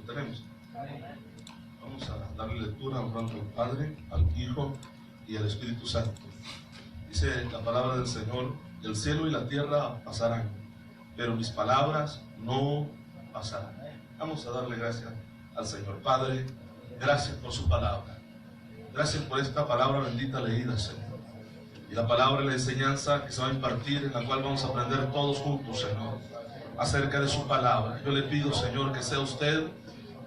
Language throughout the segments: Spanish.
tenemos. Vamos a darle lectura honrando al Padre, al Hijo y al Espíritu Santo. Dice la palabra del Señor: el cielo y la tierra pasarán, pero mis palabras no pasarán. Vamos a darle gracias al Señor. Padre, gracias por su palabra. Gracias por esta palabra bendita leída, Señor. Y la palabra y la enseñanza que se va a impartir, en la cual vamos a aprender todos juntos, Señor, acerca de su palabra. Yo le pido, Señor, que sea usted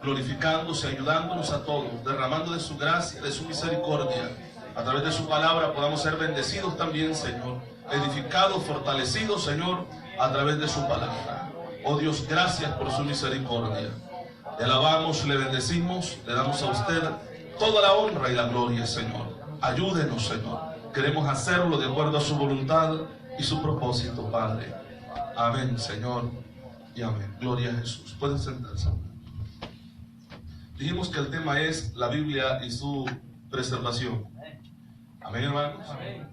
glorificándose, ayudándonos a todos, derramando de su gracia, de su misericordia. A través de su palabra podamos ser bendecidos también, Señor, edificados, fortalecidos, Señor, a través de su palabra. Oh Dios, gracias por su misericordia. Le alabamos, le bendecimos, le damos a usted toda la honra y la gloria, Señor. Ayúdenos, Señor. Queremos hacerlo de acuerdo a su voluntad y su propósito, Padre. Amén, Señor, y amén. Gloria a Jesús. Pueden sentarse. Dijimos que el tema es la Biblia y su preservación. Amén, hermanos. Amén.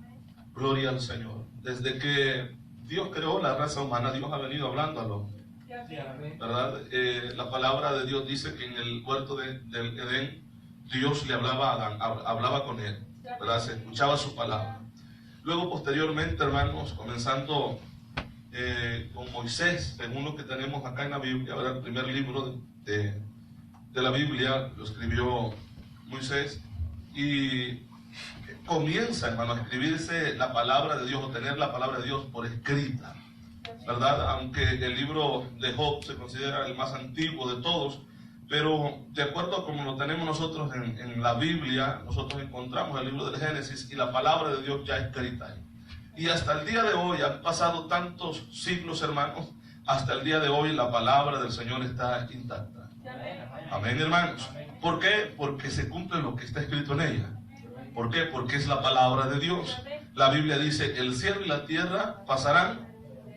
Gloria al Señor. Desde que Dios creó la raza humana, Dios ha venido hablando al hombre, ¿verdad? La palabra de Dios dice que en el huerto del Edén, Dios le hablaba a Adán, hablaba con él, ¿verdad? Se escuchaba su palabra. Luego, posteriormente, hermanos, comenzando con Moisés, según lo que tenemos acá en la Biblia, ¿verdad? El primer libro de la Biblia lo escribió Moisés, y comienza, hermano, a escribirse la palabra de Dios, o tener la palabra de Dios por escrita, ¿verdad? Aunque el libro de Job se considera el más antiguo de todos, pero de acuerdo a como lo tenemos nosotros en la Biblia, nosotros encontramos el libro del Génesis y la palabra de Dios ya escrita ahí. Y hasta el día de hoy, han pasado tantos siglos, hermanos, hasta el día de hoy la palabra del Señor está intacta. Amén, hermanos. ¿Por qué? Porque se cumple lo que está escrito en ella. ¿Por qué? Porque es la palabra de Dios. La Biblia dice: el cielo y la tierra pasarán,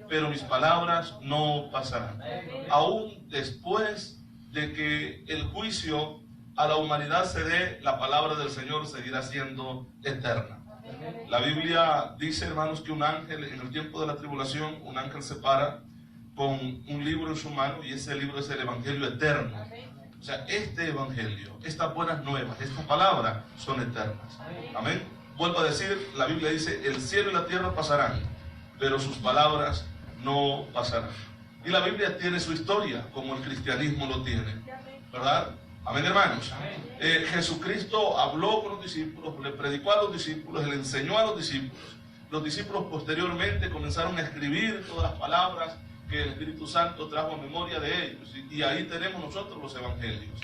pero mis palabras no pasarán. Aún después de que el juicio a la humanidad se dé, la palabra del Señor seguirá siendo eterna. La Biblia dice, hermanos, que un ángel en el tiempo de la tribulación, un ángel se para con un libro en su mano, y ese libro es el Evangelio eterno. O sea, este Evangelio, estas buenas nuevas, estas palabras son eternas. Amén. Vuelvo a decir, la Biblia dice: el cielo y la tierra pasarán, pero sus palabras no pasarán. Y la Biblia tiene su historia, como el cristianismo lo tiene, ¿verdad? Amén, hermanos. Jesucristo habló con los discípulos, le predicó a los discípulos, le enseñó a los discípulos. Los discípulos posteriormente comenzaron a escribir todas las palabras que el Espíritu Santo trajo a memoria de ellos, y ahí tenemos nosotros los evangelios.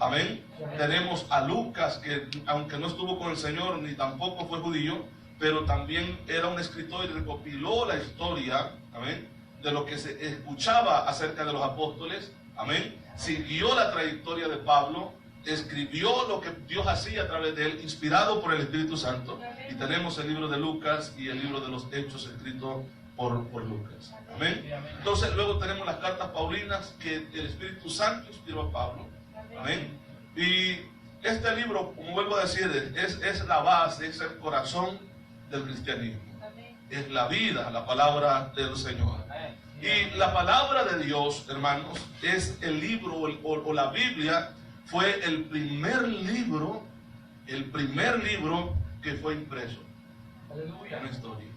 Amén. Tenemos a Lucas, que aunque no estuvo con el Señor ni tampoco fue judío, pero también era un escritor y recopiló la historia, amén, de lo que se escuchaba acerca de los apóstoles. Amén. Siguió la trayectoria de Pablo, escribió lo que Dios hacía a través de él, inspirado por el Espíritu Santo. Y tenemos el libro de Lucas y el libro de los Hechos escrito por Lucas. Amén. Entonces luego tenemos las cartas paulinas que el Espíritu Santo inspiró a Pablo. Amén. Y este libro, como vuelvo a decir, es la base, es el corazón del cristianismo. Es la vida, la palabra del Señor. Y la palabra de Dios, hermanos, es el libro o la Biblia fue el primer libro que fue impreso en la historia.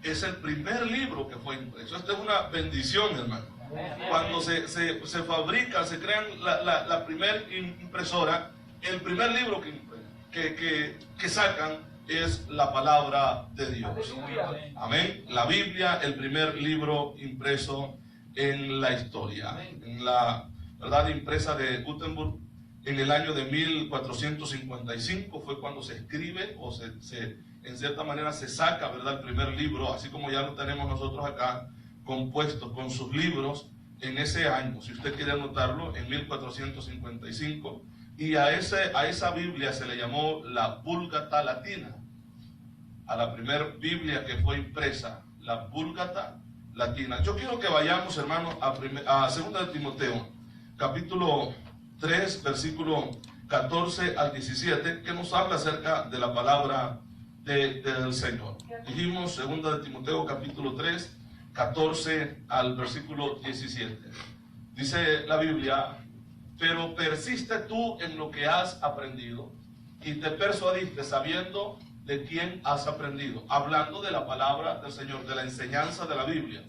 Es el primer libro que fue impreso. Esto es una bendición, hermano. Cuando se fabrica, se crean la primera impresora, el primer libro que sacan es la palabra de Dios. Amén. La Biblia, el primer libro impreso en la historia. En la verdad impresa de Gutenberg, en el año de 1455 fue cuando se escribe, o en cierta manera se saca, ¿verdad?, el primer libro, así como ya lo tenemos nosotros acá, compuesto con sus libros en ese año. Si usted quiere anotarlo, en 1455. Y a esa Biblia se le llamó la Vulgata Latina. A la primera Biblia que fue impresa, la Vulgata Latina. Yo quiero que vayamos, hermanos, a 2 de Timoteo, capítulo 3, versículo 14 al 17, que nos habla acerca de la palabra del Señor. Dijimos 2 de Timoteo, capítulo 3, 14 al versículo 17. Dice la Biblia: pero persiste tú en lo que has aprendido y te persuadiste sabiendo de quién has aprendido, hablando de la palabra del Señor, de la enseñanza de la Biblia.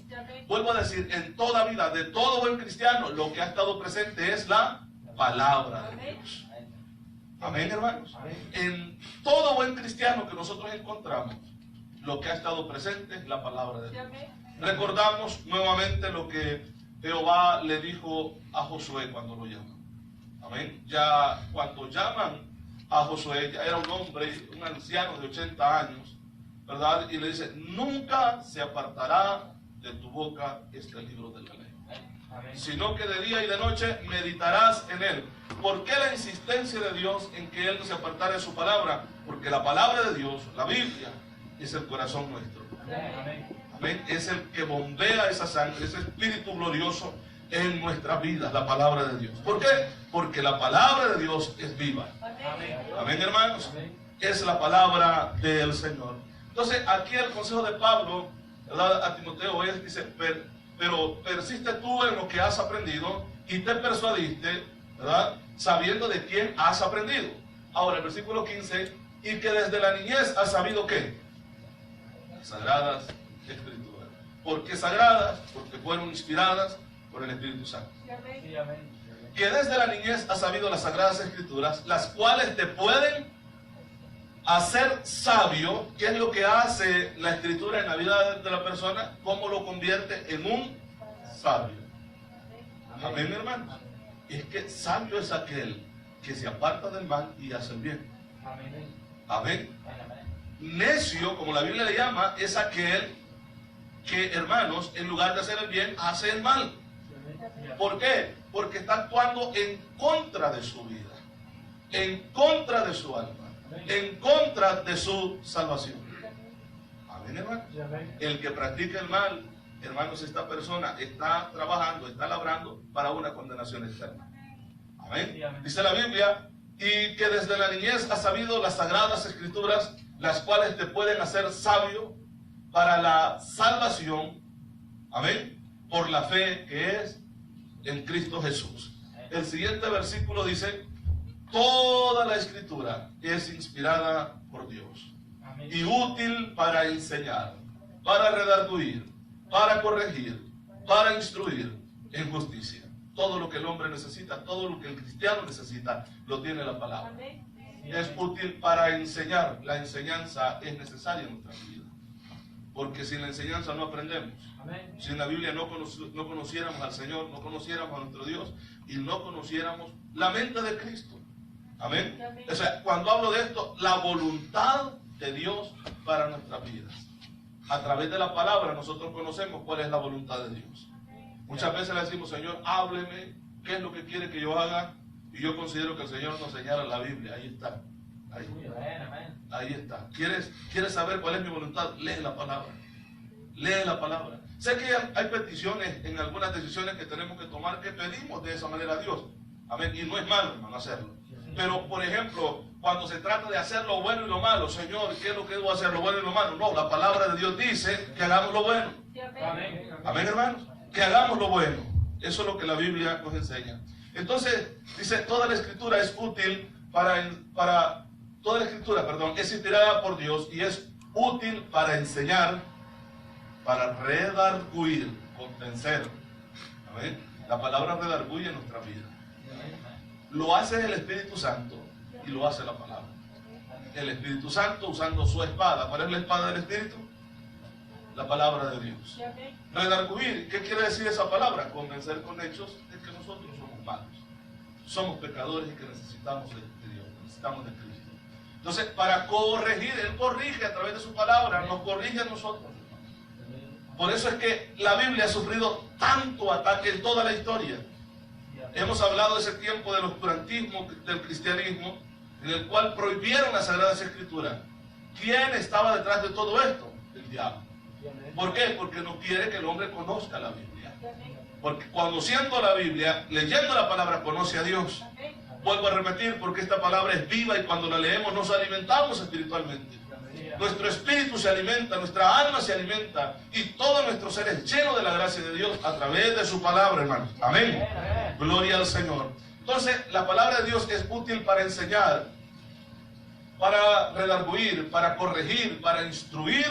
Vuelvo a decir, en toda vida de todo buen cristiano, lo que ha estado presente es la palabra de Dios. Amén, hermanos. En todo buen cristiano que nosotros encontramos, lo que ha estado presente es la palabra de Dios. Recordamos nuevamente lo que Jehová le dijo a Josué cuando lo llama. Amén. Ya cuando llaman a Josué, ya era un hombre, un anciano de 80 años, ¿verdad? Y le dice, nunca se apartará de tu boca este libro de la ley, sino que de día y de noche meditarás en él. ¿Por qué la insistencia de Dios en que él no se apartara de su palabra? Porque la palabra de Dios, la Biblia, es el corazón nuestro. Amén. Es el que bombea esa sangre, ese espíritu glorioso en nuestras vidas, la palabra de Dios. ¿Por qué? Porque la palabra de Dios es viva. Amén, hermanos. Es la palabra del Señor. Entonces, aquí el consejo de Pablo, ¿verdad?, a Timoteo es, dice, pero persiste tú en lo que has aprendido y te persuadiste, ¿verdad?, sabiendo de quién has aprendido. Ahora, el versículo 15, y que desde la niñez has sabido ¿qué? Las sagradas escrituras. ¿Por qué sagradas? Porque fueron inspiradas por el Espíritu Santo. Que desde la niñez has sabido las sagradas escrituras, las cuales te pueden hacer sabio. ¿Qué es lo que hace la escritura en la vida de la persona? ¿Cómo lo convierte en un sabio? Amén, mi hermano. Es que sabio es aquel que se aparta del mal y hace el bien. Amén. Necio, como la Biblia le llama, es aquel que, hermanos, en lugar de hacer el bien, hace el mal. ¿Por qué? Porque está actuando en contra de su vida, en contra de su alma, en contra de su salvación. Amén, hermano. El que practica el mal, hermanos, esta persona está trabajando, está labrando para una condenación eterna. Amén. Dice la Biblia, y que desde la niñez has sabido las sagradas escrituras, las cuales te pueden hacer sabio para la salvación. Amén. Por la fe que es en Cristo Jesús. El siguiente versículo dice, toda la escritura es inspirada por Dios y útil para enseñar, para redarguir, para corregir, para instruir en justicia. Todo lo que el hombre necesita, todo lo que el cristiano necesita, lo tiene la palabra. Es útil para enseñar. La enseñanza es necesaria en nuestra vida, porque sin la enseñanza no aprendemos. Sin la Biblia no conociéramos al Señor, no conociéramos a nuestro Dios y no conociéramos la mente de Cristo. Amén. O sea, cuando hablo de esto, la voluntad de Dios para nuestras vidas. A través de la palabra nosotros conocemos cuál es la voluntad de Dios. Muchas veces le decimos, Señor, hábleme, ¿qué es lo que quiere que yo haga? Y yo considero que el Señor nos señala la Biblia. Ahí está. Ahí está. ¿Quieres saber cuál es mi voluntad? Lee la palabra. Lee la palabra. Sé que hay peticiones en algunas decisiones que tenemos que tomar que pedimos de esa manera a Dios. Amén. Y no es malo, hermano, hacerlo. Pero, por ejemplo, cuando se trata de hacer lo bueno y lo malo, Señor, ¿qué es lo que debo hacer, lo bueno y lo malo? No, la palabra de Dios dice que hagamos lo bueno. Amén. Amén, hermanos. Que hagamos lo bueno. Eso es lo que la Biblia nos enseña. Entonces, dice, toda la escritura es útil toda la escritura, es inspirada por Dios y es útil para enseñar, para redarguir, convencer. ¿Amén? La palabra redarguye en nuestra vida. Lo hace el Espíritu Santo y lo hace la palabra. El Espíritu Santo usando su espada. ¿Cuál es la espada del Espíritu? La palabra de Dios. Redarguir, ¿qué quiere decir esa palabra? Convencer con hechos de que nosotros somos malos, somos pecadores y que necesitamos de Dios, necesitamos de Cristo. Entonces, para corregir, Él corrige a través de su palabra, nos corrige a nosotros. Por eso es que la Biblia ha sufrido tanto ataque en toda la historia. Hemos hablado de ese tiempo del oscurantismo, del cristianismo, en el cual prohibieron las Sagradas Escrituras. ¿Quién estaba detrás de todo esto? El diablo. ¿Por qué? Porque no quiere que el hombre conozca la Biblia. Porque conociendo la Biblia, leyendo la palabra, conoce a Dios. Vuelvo a repetir, porque esta palabra es viva y cuando la leemos nos alimentamos espiritualmente. Nuestro espíritu se alimenta, nuestra alma se alimenta y todo nuestro ser es lleno de la gracia de Dios a través de su palabra, hermanos. Amén. Gloria al Señor. Entonces, la palabra de Dios es útil para enseñar, para redarguir, para corregir, para instruir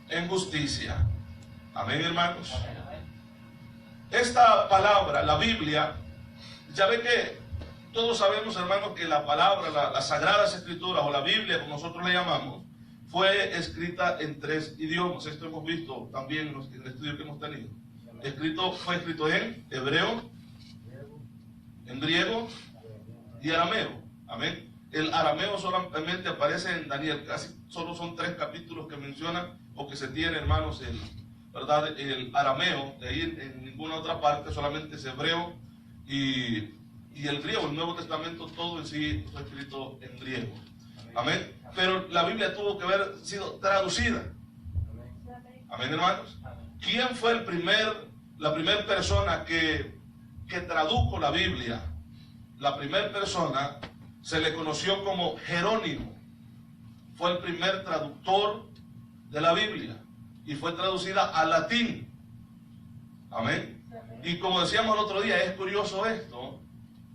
en justicia. Amén, hermanos. Esta palabra, la Biblia, ya ve que todos sabemos, hermanos, que la palabra, las Sagradas Escrituras o la Biblia, como nosotros le llamamos, fue escrita en 3 idiomas. Esto hemos visto también en el estudio que hemos tenido. Fue escrito en hebreo, en griego y arameo. Amén. El arameo solamente aparece en Daniel. Casi solo son 3 capítulos que mencionan o que se tiene, hermanos, ¿verdad? El arameo. De ahí en ninguna otra parte, solamente es hebreo y el griego. El Nuevo Testamento todo en sí fue escrito en griego. Amén. Pero la Biblia tuvo que haber sido traducida. Amén, hermanos. ¿Quién fue la primera persona que tradujo la Biblia? La primera persona se le conoció como Jerónimo. Fue el primer traductor de la Biblia y fue traducida al latín. Amén. Y como decíamos el otro día, es curioso esto,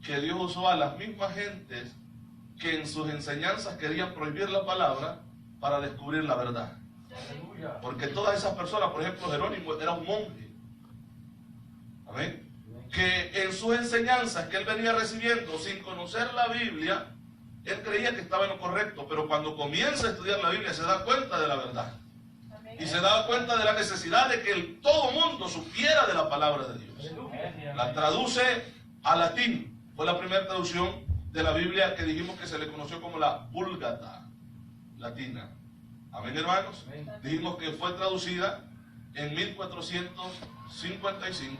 que Dios usó a las mismas gentes que en sus enseñanzas querían prohibir la palabra para descubrir la verdad. Porque todas esas personas, por ejemplo, Jerónimo era un monje. Amén. Que en sus enseñanzas que él venía recibiendo sin conocer la Biblia, él creía que estaba en lo correcto, pero cuando comienza a estudiar la Biblia se da cuenta de la verdad. Y se da cuenta de la necesidad de que todo mundo supiera de la palabra de Dios. La traduce al latín. Fue la primera traducción de la Biblia que dijimos que se le conoció como la Vulgata latina. Amén, hermanos. Dijimos que fue traducida en 1455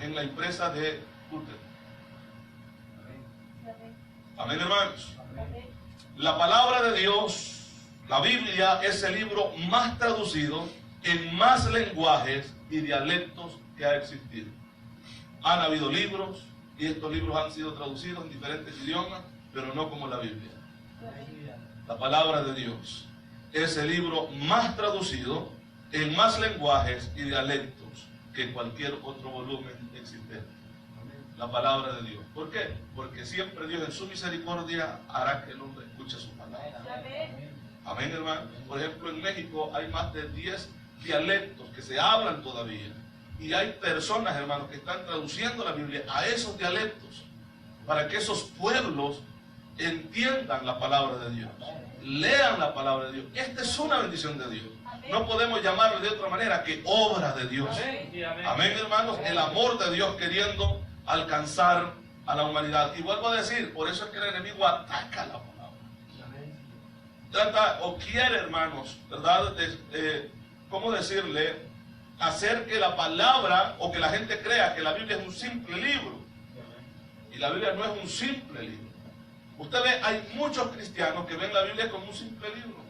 en la impresa de Lutero. Amén, hermanos. La palabra de Dios, la Biblia, es el libro más traducido en más lenguajes y dialectos que ha existido. Han habido libros y estos libros han sido traducidos en diferentes idiomas, pero no como la Biblia. La palabra de Dios es el libro más traducido en más lenguajes y dialectos que cualquier otro volumen existente. La palabra de Dios. ¿Por qué? Porque siempre Dios en su misericordia hará que el hombre escuche su palabra. Amén, hermano. Por ejemplo, en México hay más de 10 dialectos que se hablan todavía. Y hay personas, hermanos, que están traduciendo la Biblia a esos dialectos para que esos pueblos entiendan la palabra de Dios, lean la palabra de Dios. Esta es una bendición de Dios. No podemos llamarlo de otra manera que obra de Dios. Amén, hermanos. El amor de Dios queriendo alcanzar a la humanidad. Y vuelvo a decir, por eso es que el enemigo ataca la palabra. Trata o quiere, hermanos, ¿verdad? ¿Cómo decirle? Hacer que la palabra o que la gente crea que la Biblia es un simple libro. Y la Biblia no es un simple libro. Usted ve, hay muchos cristianos que ven la Biblia como un simple libro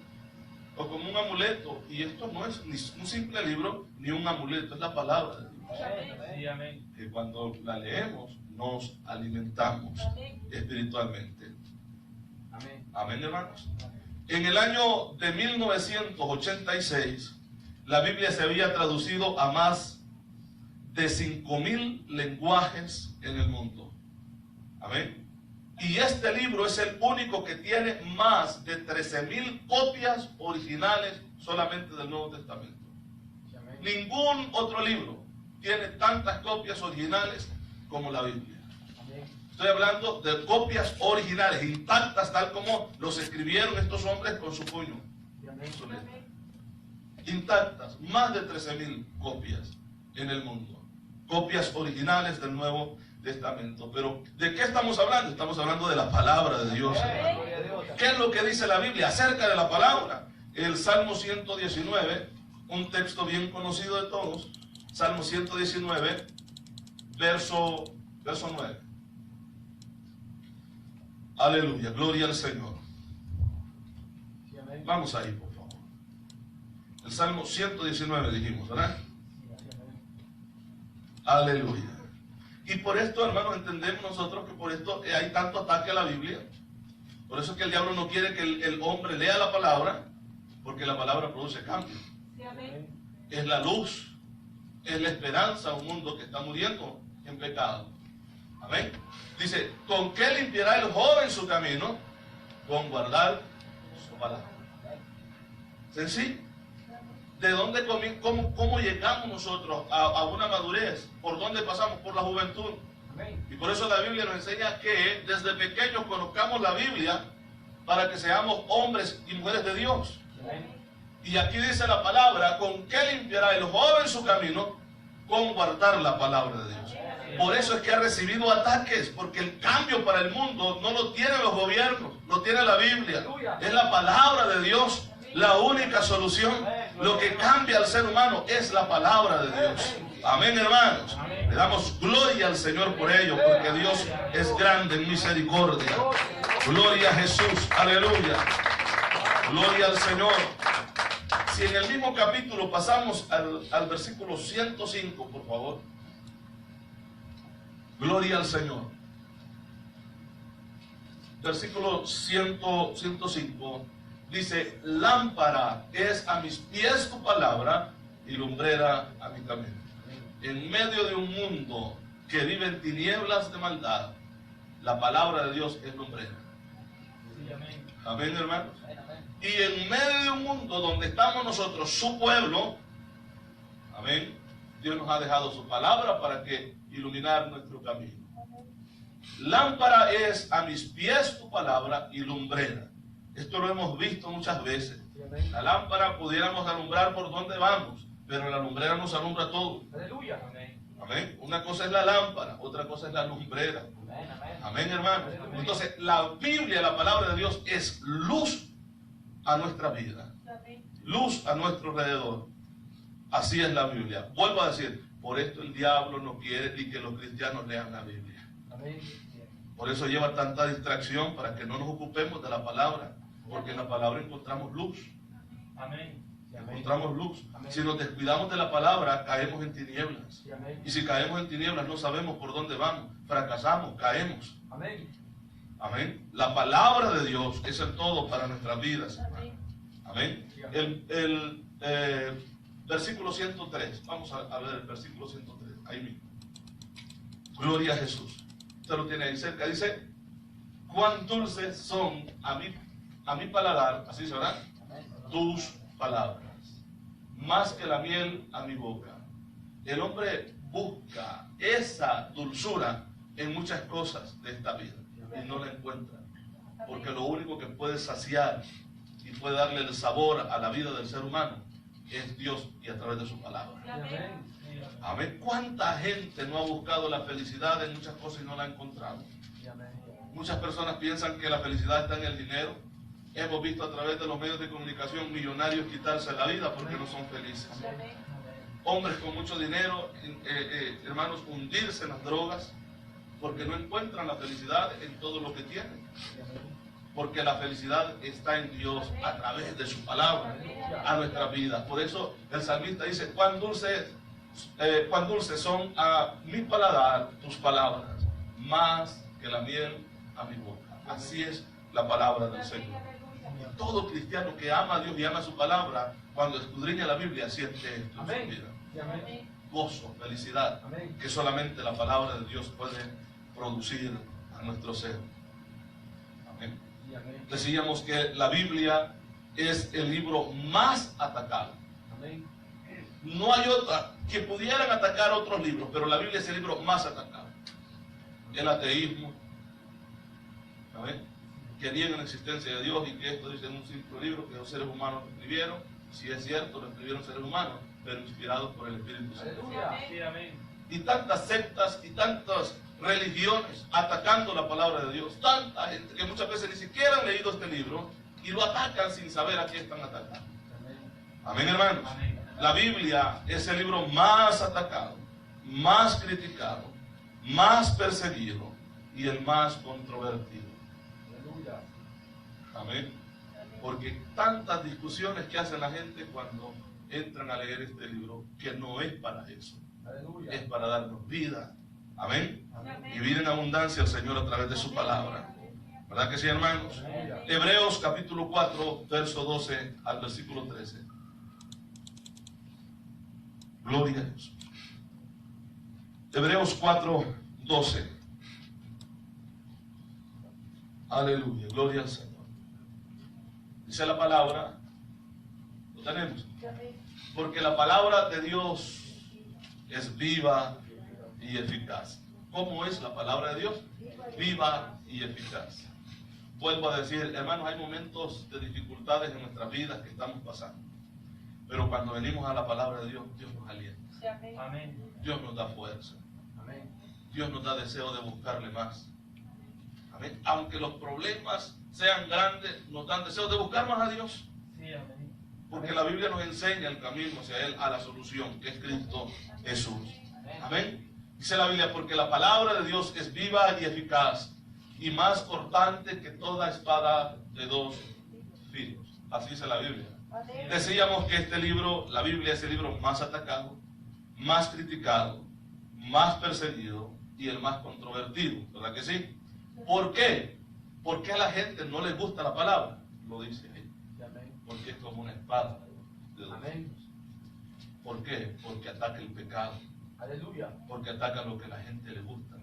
o como un amuleto. Y esto no es ni un simple libro ni un amuleto, es la palabra de Dios. Que cuando la leemos nos alimentamos espiritualmente. Amén, hermanos. En el año de 1986 la Biblia se había traducido a más de 5,000 lenguajes en el mundo. Amén. Y este libro es el único que tiene más de 13,000 copias originales solamente del Nuevo Testamento. Ningún otro libro tiene tantas copias originales como la Biblia. Estoy hablando de copias originales, intactas, tal como los escribieron estos hombres con su puño. Intactas, más de 13,000 copias en el mundo. Copias originales del Nuevo Testamento. Pero, ¿de qué estamos hablando? Estamos hablando de la palabra de Dios. ¿Qué es lo que dice la Biblia acerca de la palabra? El Salmo 119, un texto bien conocido de todos. Salmo 119, verso 9. Aleluya, gloria al Señor. Vamos ahí, por favor. El Salmo 119 dijimos, ¿verdad? Aleluya. Y por esto, hermanos, entendemos nosotros que por esto hay tanto ataque a la Biblia. Por eso es que el diablo no quiere que el hombre lea la palabra, porque la palabra produce cambio. Es la luz, es la esperanza a un mundo que está muriendo en pecado. Amén. Dice, ¿con qué limpiará el joven su camino? Con guardar su palabra. Sencillo. ¿De dónde, cómo llegamos nosotros a una madurez? ¿Por dónde pasamos? Por la juventud. Y por eso la Biblia nos enseña que desde pequeños conozcamos la Biblia para que seamos hombres y mujeres de Dios. Y aquí dice la palabra, ¿con qué limpiará el joven su camino? Con guardar la palabra de Dios. Por eso es que ha recibido ataques, porque el cambio para el mundo no lo tienen los gobiernos, lo tiene la Biblia. Es la palabra de Dios la única solución. Lo que cambia al ser humano es la palabra de Dios. Amén, hermanos. Le damos gloria al Señor por ello, porque Dios es grande en misericordia. Gloria a Jesús, aleluya. Gloria al Señor. Si en el mismo capítulo pasamos al versículo 105, por favor. Gloria al Señor. Versículo 105 dice, lámpara es a mis pies tu palabra y lumbrera a mi camino. En medio de un mundo que vive en tinieblas de maldad, la palabra de Dios es lumbrera. Amén, hermanos. Y en medio de un mundo donde estamos nosotros, su pueblo, amén, Dios nos ha dejado su palabra para que iluminar nuestro camino. Lámpara es a mis pies tu palabra y lumbrera. Esto lo hemos visto muchas veces. La lámpara pudiéramos alumbrar por donde vamos, pero la lumbrera nos alumbra todo. Aleluya. Amén. Una cosa es la lámpara, otra cosa es la lumbrera. Amén, hermanos. Entonces, la Biblia, la palabra de Dios, es luz a nuestra vida, luz a nuestro alrededor. Así es la Biblia. Vuelvo a decir, por esto el diablo no quiere ni que los cristianos lean la Biblia. Por eso lleva tanta distracción, para que no nos ocupemos de la palabra, porque en la palabra encontramos luz. Encontramos luz. Si nos descuidamos de la palabra, caemos en tinieblas. Y si caemos en tinieblas, no sabemos por dónde vamos. Fracasamos, caemos. Amén. La palabra de Dios es el todo para nuestras vidas. Amén. El versículo 103. Vamos a ver el versículo 103. Ahí mismo. Gloria a Jesús. Usted lo tiene ahí cerca. Dice, cuán dulces son a mi paladar, así se verá, tus palabras, más que la miel a mi boca. El hombre busca esa dulzura en muchas cosas de esta vida y no la encuentra, porque lo único que puede saciar y puede darle el sabor a la vida del ser humano es Dios, y a través de su palabra. Amén. ¿Cuánta gente no ha buscado la felicidad en muchas cosas y no la ha encontrado? Muchas personas piensan que la felicidad está en el dinero. Hemos visto a través de los medios de comunicación millonarios quitarse la vida porque no son felices. Hombres con mucho dinero, hermanos, hundirse en las drogas porque no encuentran la felicidad en todo lo que tienen. Porque la felicidad está en Dios a través de su palabra a nuestra vida. Por eso el salmista dice, cuán dulces son a mi paladar tus palabras, más que la miel a mi boca. Así es la palabra del Señor. Y todo cristiano que ama a Dios y ama su palabra, cuando escudriña la Biblia, siente esto en su vida. Gozo, felicidad, que solamente la palabra de Dios puede producir a nuestro ser. Amén. Decíamos que la Biblia es el libro más atacado. No hay otra que pudieran atacar otros libros, pero la Biblia es el libro más atacado. El ateísmo, ¿amén?, que niegan la existencia de Dios, y que esto dice en un simple libro que los seres humanos lo escribieron. Si es cierto, lo escribieron seres humanos, pero inspirados por el Espíritu Santo. Y tantas sectas y tantas religiones atacando la palabra de Dios. Tanta gente que muchas veces ni siquiera han leído este libro y lo atacan sin saber a qué están atacando. Amén, hermanos. La Biblia es el libro más atacado, más criticado, más perseguido y el más controvertido. Amén. Porque tantas discusiones que hace la gente cuando entran a leer este libro, que no es para eso. Es para darnos vida. Amén. Y vida en abundancia al Señor a través de su palabra. ¿Verdad que sí, hermanos? Hebreos capítulo 4, verso 12 al versículo 13. Gloria a Dios. Hebreos 4, 12. Aleluya, gloria al Señor. Dice la palabra, ¿lo tenemos? Porque la palabra de Dios es viva y eficaz. ¿Cómo es la palabra de Dios? Viva y eficaz. Vuelvo a decir, hermanos, hay momentos de dificultades en nuestras vidas que estamos pasando. Pero cuando venimos a la palabra de Dios, Dios nos alienta. Amén. Dios nos da fuerza. Amén. Dios nos da deseo de buscarle más. Amén. Aunque los problemas sean grandes, nos dan deseo de buscar más a Dios. Sí, amén. Porque la Biblia nos enseña el camino hacia Él, a la solución, que es Cristo Jesús. Amén. Dice la Biblia, porque la palabra de Dios es viva y eficaz, y más cortante que toda espada de dos filos. Así dice la Biblia. Decíamos que este libro, la Biblia, es el libro más atacado, más criticado, más perseguido y el más controvertido. ¿Verdad que sí? ¿Por qué? ¿Por qué a la gente no le gusta la palabra? Lo dice ahí. Porque es como una espada de dos filos. ¿Por qué? Porque ataca el pecado. Aleluya. Porque ataca lo que a la gente le gusta.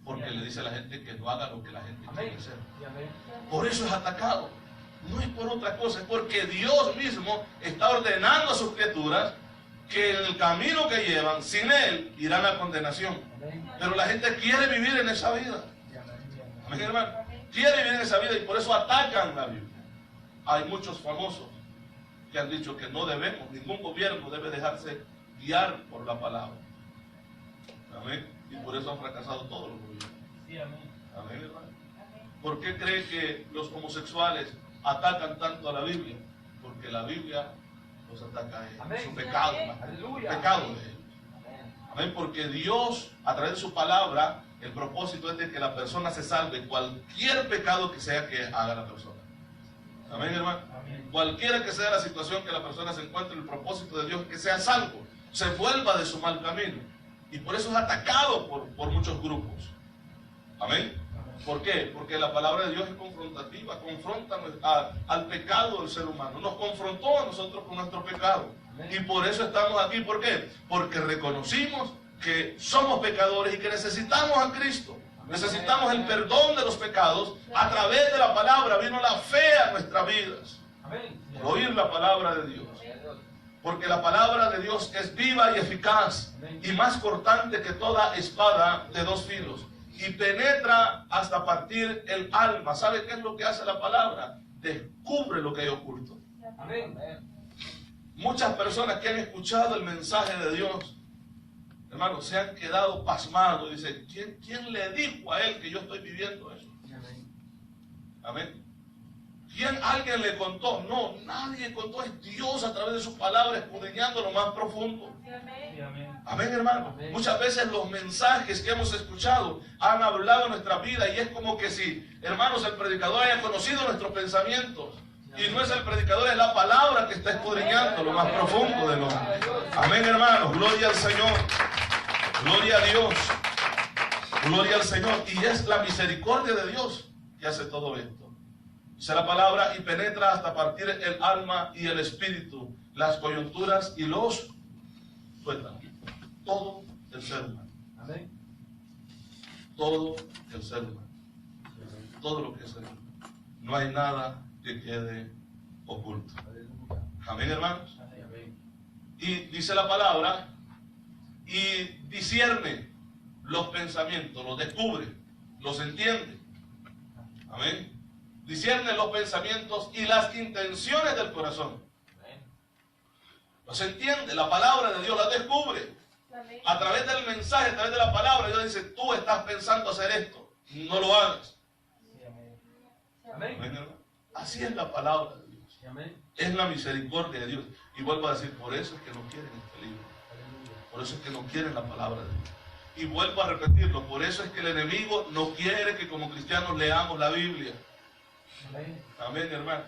Porque le dice a la gente que no haga lo que la gente quiere hacer. Por eso es atacado. No es por otra cosa, es porque Dios mismo está ordenando a sus criaturas que en el camino que llevan, sin Él, irán a condenación. Pero la gente quiere vivir en esa vida. Amén, hermano. Quiere vivir en esa vida y por eso atacan la Biblia. Hay muchos famosos que han dicho que no debemos, ningún gobierno debe dejarse guiar por la palabra. Amén. Y por eso han fracasado todos los gobiernos. Sí, amén. Amén, hermano. ¿Por qué cree que los homosexuales atacan tanto a la Biblia? Porque la Biblia los ataca a ellos. Amén. Su pecado. Aleluya. El pecado de ellos. Amén. Porque Dios, a través de su palabra, el propósito es de que la persona se salve cualquier pecado que sea que haga la persona. Amén, hermano. Amén. Cualquiera que sea la situación que la persona se encuentre, el propósito de Dios es que sea salvo, se vuelva de su mal camino. Y por eso es atacado por muchos grupos. Amén. ¿Por qué? Porque la palabra de Dios es confrontativa, confronta al pecado del ser humano. Nos confrontó a nosotros con nuestro pecado. Y por eso estamos aquí. ¿Por qué? Porque reconocimos que somos pecadores y que necesitamos a Cristo. Necesitamos el perdón de los pecados. A través de la palabra vino la fe a nuestras vidas. Por oír la palabra de Dios. Porque la palabra de Dios es viva y eficaz y más cortante que toda espada de dos filos. Y penetra hasta partir el alma. ¿Sabe qué es lo que hace la palabra? Descubre lo que hay oculto. Amén. Muchas personas que han escuchado el mensaje de Dios, hermanos, se han quedado pasmados. Dicen, ¿quién le dijo a él que yo estoy viviendo eso? Amén. ¿Quién alguien le contó? No, nadie contó. Es Dios a través de su palabra escudriñando lo más profundo. Amén, hermano. Amén. Muchas veces los mensajes que hemos escuchado han hablado en nuestra vida y es como que si, hermanos, el predicador haya conocido nuestros pensamientos. Y no es el predicador, es la palabra que está escudriñando lo más profundo de nosotros. Amén, hermanos. Gloria al Señor. Gloria a Dios. Gloria al Señor. Y es la misericordia de Dios que hace todo esto. Dice la palabra, y penetra hasta partir el alma y el espíritu, las coyunturas y los tuétanos. Todo el ser humano. Amén. Todo el ser humano. Todo lo que es el humano. No hay nada que quede oculto. Amén, hermanos. Y dice la palabra, y discierne los pensamientos, los descubre, los entiende. Amén. Discierne los pensamientos y las intenciones del corazón. Los entiende, la palabra de Dios la descubre. A través del mensaje, a través de la palabra, Dios dice, tú estás pensando hacer esto, no lo hagas. Amén. Así es la palabra de Dios. Es la misericordia de Dios. Y vuelvo a decir, por eso es que no quieren este libro. Por eso es que no quieren la palabra de Dios. Y vuelvo a repetirlo, por eso es que el enemigo no quiere que como cristianos leamos la Biblia. Amén, hermano.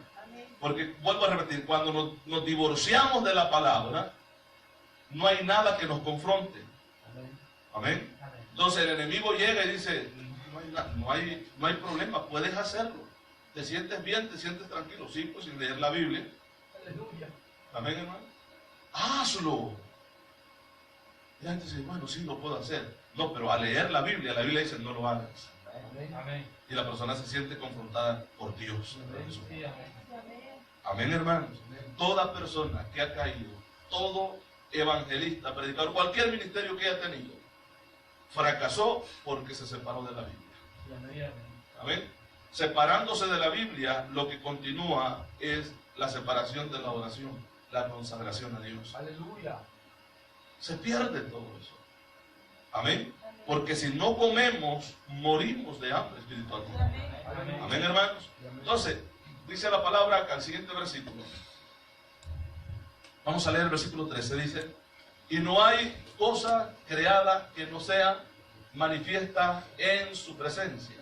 Porque vuelvo a repetir, cuando nos divorciamos de la palabra, no hay nada que nos confronte. Amén. Entonces el enemigo llega y dice, no hay problema, puedes hacerlo. Te sientes bien, te sientes tranquilo. Sí, pues sin leer la Biblia. Aleluya. Amén, hermano. Hazlo. Y antes dice, bueno, sí lo puedo hacer. No, pero al leer la Biblia dice, no lo hagas. Y la persona se siente confrontada por Dios. Amén, hermanos. Toda persona que ha caído, todo evangelista, predicador, cualquier ministerio que haya tenido, fracasó porque se separó de la Biblia. Amén. Separándose de la Biblia, lo que continúa es la separación de la oración, la consagración a Dios. Aleluya. Se pierde todo eso. Amén. Porque si no comemos, morimos de hambre espiritualmente. Amén, hermanos. Entonces, dice la palabra acá, el siguiente versículo. Vamos a leer el versículo 13. Dice: y no hay cosa creada que no sea manifiesta en su presencia.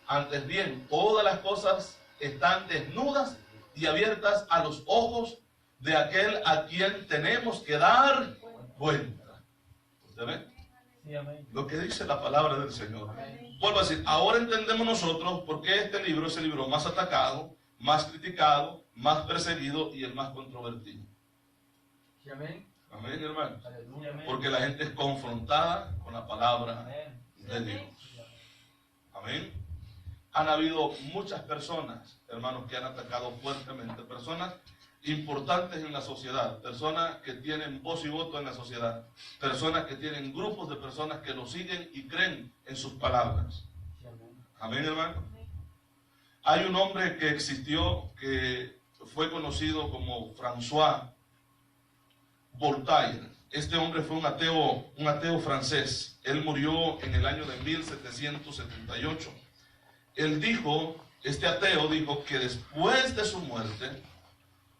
Antes bien, todas las cosas están desnudas y abiertas a los ojos de aquel a quien tenemos que dar cuenta. ¿Usted ve? Sí, amén. Lo que dice la palabra del Señor. Vuelvo a decir, ahora entendemos nosotros por qué este libro es el libro más atacado, más criticado, más perseguido y el más controvertido. Sí, amén. Amén, hermano. Aleluya, amén. Porque la gente es confrontada con la palabra de Dios. Amén. Han habido muchas personas, hermanos, que han atacado fuertemente, personas importantes en la sociedad, personas que tienen voz y voto en la sociedad, personas que tienen grupos de personas que lo siguen y creen en sus palabras. Amén, hermano. Hay un hombre que existió que fue conocido como François Voltaire. Este hombre fue un ateo francés. Él murió en el año de 1778. Él dijo, este ateo dijo que después de su muerte,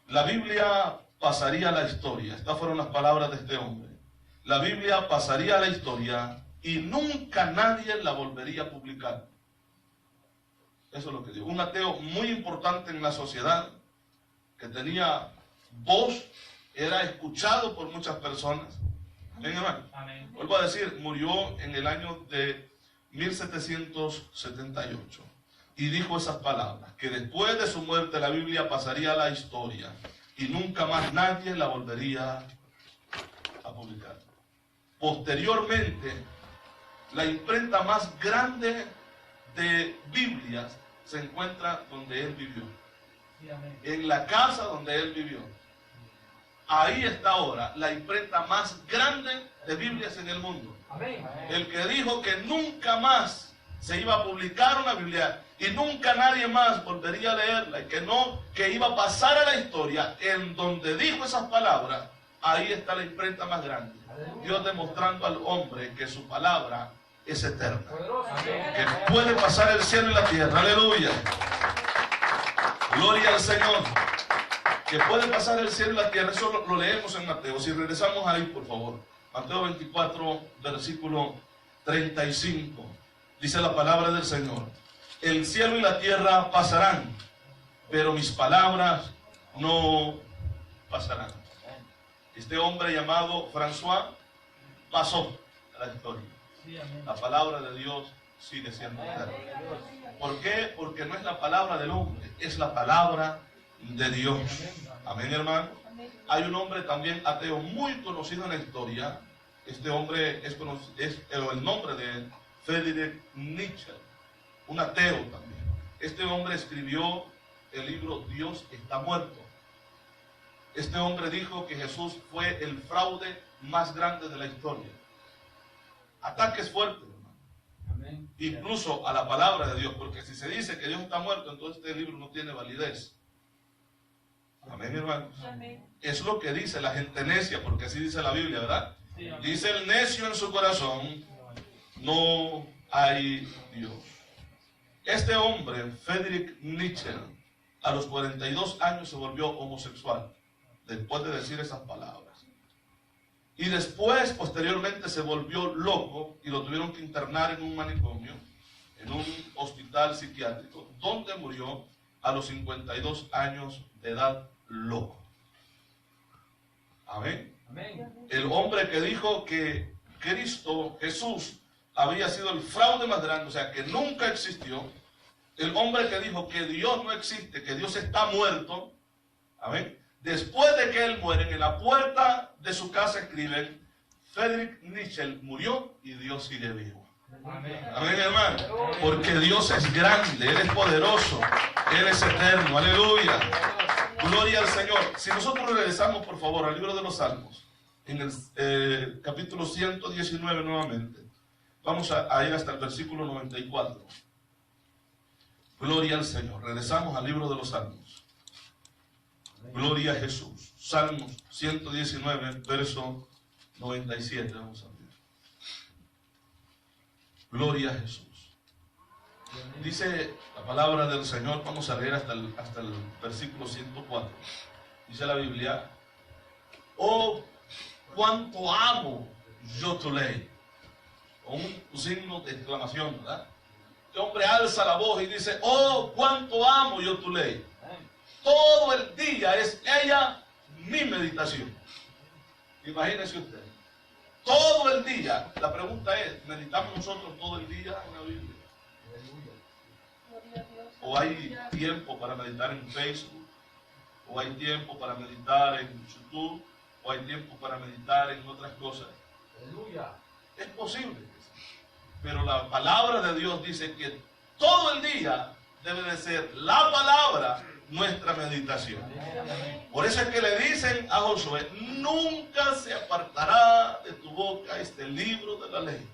la Biblia pasaría a la historia. Estas fueron las palabras de este hombre. La Biblia pasaría a la historia y nunca nadie la volvería a publicar. Eso es lo que dijo. Un ateo muy importante en la sociedad, que tenía voz, era escuchado por muchas personas. Amén, hermano. Amén. Vuelvo a decir, murió en el año de 1778 y dijo esas palabras, que después de su muerte la Biblia pasaría a la historia y nunca más nadie la volvería a publicar. Posteriormente, la imprenta más grande de Biblias se encuentra donde él vivió, Sí, amén. en la casa donde él vivió. Ahí está ahora la imprenta más grande de Biblias en el mundo. Amén. El que dijo que nunca más se iba a publicar una Biblia y nunca nadie más volvería a leerla y que iba a pasar a la historia, en donde dijo esas palabras, ahí está la imprenta más grande. Dios demostrando al hombre que su palabra es eterna, que puede pasar el cielo y la tierra. Aleluya. Gloria al Señor. Que puede pasar el cielo y la tierra. Eso lo leemos en Mateo. Si regresamos ahí, por favor. Mateo 24, versículo 35. Dice la palabra del Señor: el cielo y la tierra pasarán, pero mis palabras no pasarán. Este hombre llamado François pasó a la historia. Sí, amén. La palabra de Dios sigue siendo eterna. ¿Por qué? Porque no es la palabra del hombre, es la palabra de Dios. Amén, hermano. Hay un hombre también ateo muy conocido en la historia. Este hombre el nombre de él, Friedrich Nietzsche, un ateo también. Este hombre escribió el libro Dios está muerto. Este hombre dijo que Jesús fue el fraude más grande de la historia. Ataques fuertes, hermano. Amén. Incluso a la palabra de Dios, porque si se dice que Dios está muerto, entonces este libro no tiene validez. Amén, hermanos. Es lo que dice la gente necia, porque así dice la Biblia, ¿verdad? Sí, amén. Dice el necio en su corazón, no hay Dios. Este hombre, Friedrich Nietzsche, a los 42 años se volvió homosexual, después de decir esas palabras. Y después, posteriormente, se volvió loco y lo tuvieron que internar en un manicomio, en un hospital psiquiátrico, donde murió a los 52 años de edad, loco. Amén. Amén. El hombre que dijo que Cristo, Jesús, había sido el fraude más grande, o sea, que nunca existió. El hombre que dijo que Dios no existe, que Dios está muerto. Amén. Después de que él muere, en la puerta de su casa escriben: Friedrich Nietzsche murió y Dios sigue vivo. Amén. Amén, hermano. Porque Dios es grande, Él es poderoso, Él es eterno. Aleluya. Gloria al Señor. Si nosotros regresamos, por favor, al libro de los Salmos, en el capítulo 119 nuevamente, vamos a ir hasta el versículo 94. Gloria al Señor. Regresamos al libro de los Salmos. Gloria a Jesús. Salmos 119, verso 97. Vamos a ver. Gloria a Jesús. Dice la palabra del Señor, vamos a leer hasta el versículo 104. Dice la Biblia: oh, cuánto amo yo tu ley. Con un signo de exclamación, ¿verdad? Este hombre alza la voz y dice: oh, cuánto amo yo tu ley. Todo el día es ella mi meditación. Imagínese usted. Todo el día. La pregunta es: ¿meditamos nosotros todo el día en la Biblia? ¿O hay tiempo para meditar en Facebook? ¿O hay tiempo para meditar en YouTube? ¿O hay tiempo para meditar en otras cosas? Aleluya. Es posible. Pero la palabra de Dios dice que todo el día debe de ser la palabra nuestra meditación. Por eso es que le dicen a Josué: nunca se apartará de tu boca este libro de la ley,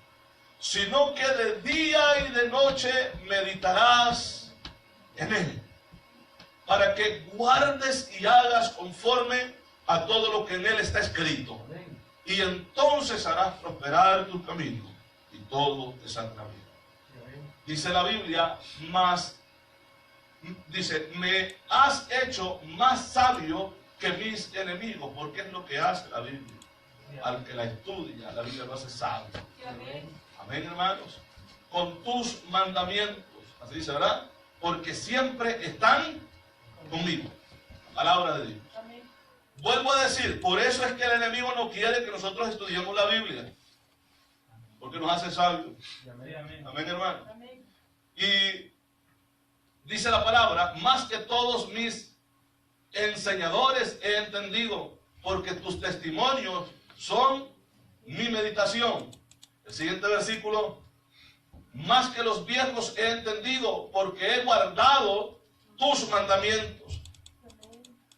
sino que de día y de noche meditarás en él, para que guardes y hagas conforme a todo lo que en él está escrito. Y entonces harás prosperar tu camino y todo te saldrá bien. Dice la Biblia: dice, me has hecho más sabio que mis enemigos, porque es lo que hace la Biblia. Al que la estudia, la Biblia lo hace sabio. Amén, hermanos. Con tus mandamientos, así dice, ¿verdad? Porque siempre están conmigo. Palabra de Dios. Amén. Vuelvo a decir, por eso es que el enemigo no quiere que nosotros estudiemos la Biblia, porque nos hace sabios. Amén, amén, hermano. Amén. Y dice la palabra: más que todos mis enseñadores he entendido, porque tus testimonios son mi meditación. El siguiente versículo: más que los viejos he entendido, porque he guardado tus mandamientos.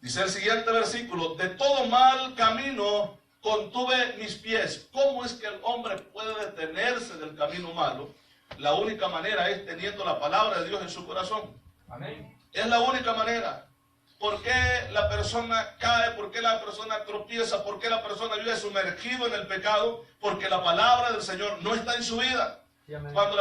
Dice el siguiente versículo: de todo mal camino contuve mis pies. ¿Cómo es que el hombre puede detenerse del camino malo? La única manera es teniendo la palabra de Dios en su corazón. Amén. Es la única manera. ¿Por qué la persona cae? ¿Por qué la persona tropieza? ¿Por qué la persona vive sumergido en el pecado? Porque la palabra del Señor no está en su vida. Cuando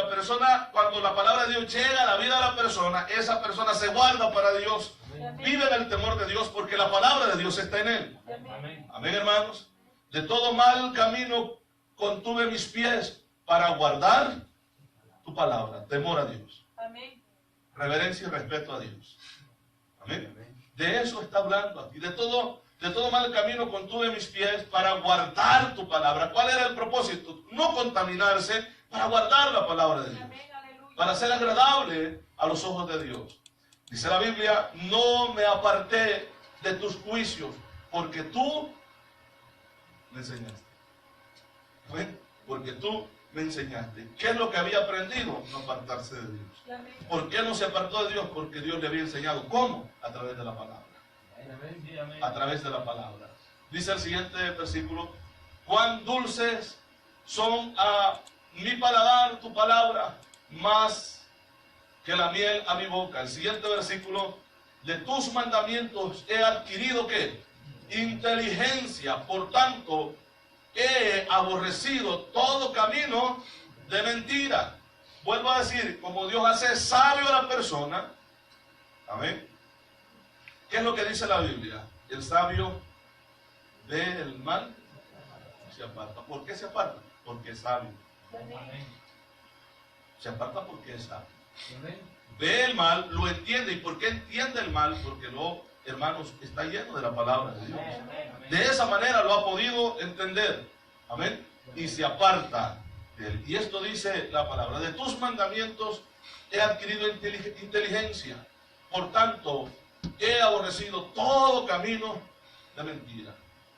la palabra de Dios llega a la vida de la persona, esa persona se guarda para Dios. Amén. Vive en el temor de Dios porque la palabra de Dios está en él. Amén. Amén, hermanos. De todo mal camino contuve mis pies para guardar tu palabra. Temor a Dios. Amén. Reverencia y respeto a Dios. Amén. De eso está hablando aquí. De todo mal camino contuve mis pies para guardar tu palabra. ¿Cuál era el propósito? No contaminarse, para guardar la palabra de Dios. Para ser agradable a los ojos de Dios. Dice la Biblia: no me aparté de tus juicios, porque tú me enseñaste. ¿Ven? Porque tú me enseñaste. ¿Qué es lo que había aprendido? No apartarse de Dios. ¿Por qué no se apartó de Dios? Porque Dios le había enseñado. ¿Cómo? A través de la palabra. A través de la palabra. Dice el siguiente versículo: cuán dulces son a mi paladar tu palabra, más que la miel a mi boca. El siguiente versículo: de tus mandamientos he adquirido ¿qué? Inteligencia. Por tanto, he aborrecido todo camino de mentira. Vuelvo a decir, como Dios hace sabio a la persona. Amén. ¿Qué es lo que dice la Biblia? El sabio ve el mal y se aparta. ¿Por qué se aparta? Porque es sabio. Se aparta porque es sabio. Ve el mal, lo entiende. ¿Y por qué entiende el mal? Porque hermanos, está lleno de la palabra de Dios. De esa manera lo ha podido entender. Amén. Y se aparta de él. Y esto dice la palabra: de tus mandamientos he adquirido inteligencia. Por tanto, he aborrecido todo camino de mentira.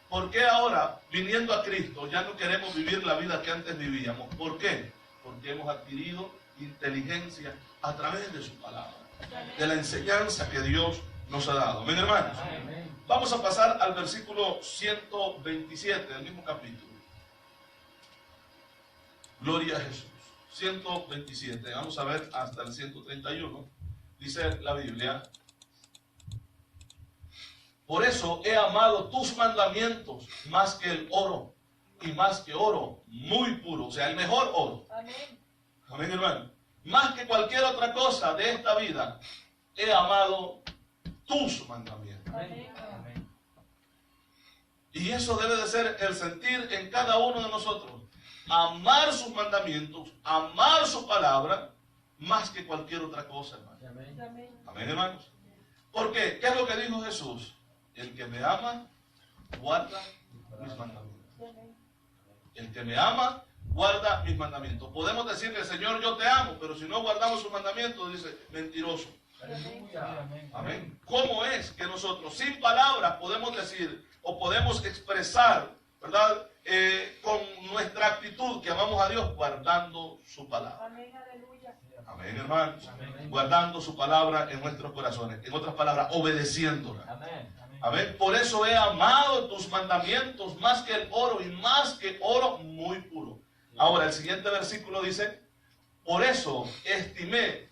¿Por qué ahora, viniendo a Cristo, ya no queremos vivir la vida que antes vivíamos? ¿Por qué? Porque hemos adquirido inteligencia a través de su palabra, de la enseñanza que Dios nos ha dado. Amén, hermanos. Amén. Vamos a pasar al versículo 127 del mismo capítulo. Gloria a Jesús. 127. Vamos a ver hasta el 131. Dice la Biblia: por eso he amado tus mandamientos más que el oro, y más que oro muy puro, o sea, el mejor oro. Amén. Amén, hermano. Más que cualquier otra cosa de esta vida, he amado tus mandamientos. Amén. Amén. Y eso debe de ser el sentir en cada uno de nosotros. Amar sus mandamientos, amar su palabra, más que cualquier otra cosa, hermano. Amén. Amén. Amén, hermanos. ¿Por qué? ¿Qué es lo que dijo Jesús? El que me ama, guarda mis mandamientos. Amén. El que me ama, guarda mis mandamientos. Podemos decirle, Señor, yo te amo, pero si no guardamos sus mandamientos, dice, mentiroso. Aleluya. Amén. Amén. ¿Cómo es que nosotros, sin palabras, podemos decir o podemos expresar, ¿verdad? Con nuestra actitud que amamos a Dios, guardando su palabra. Amén. Aleluya. Amén, hermanos. Amén. Guardando su palabra en nuestros corazones. En otras palabras, obedeciéndola. Amén. Amén. Por eso he amado tus mandamientos más que el oro, y más que oro muy puro. Ahora el siguiente versículo dice: por eso estimé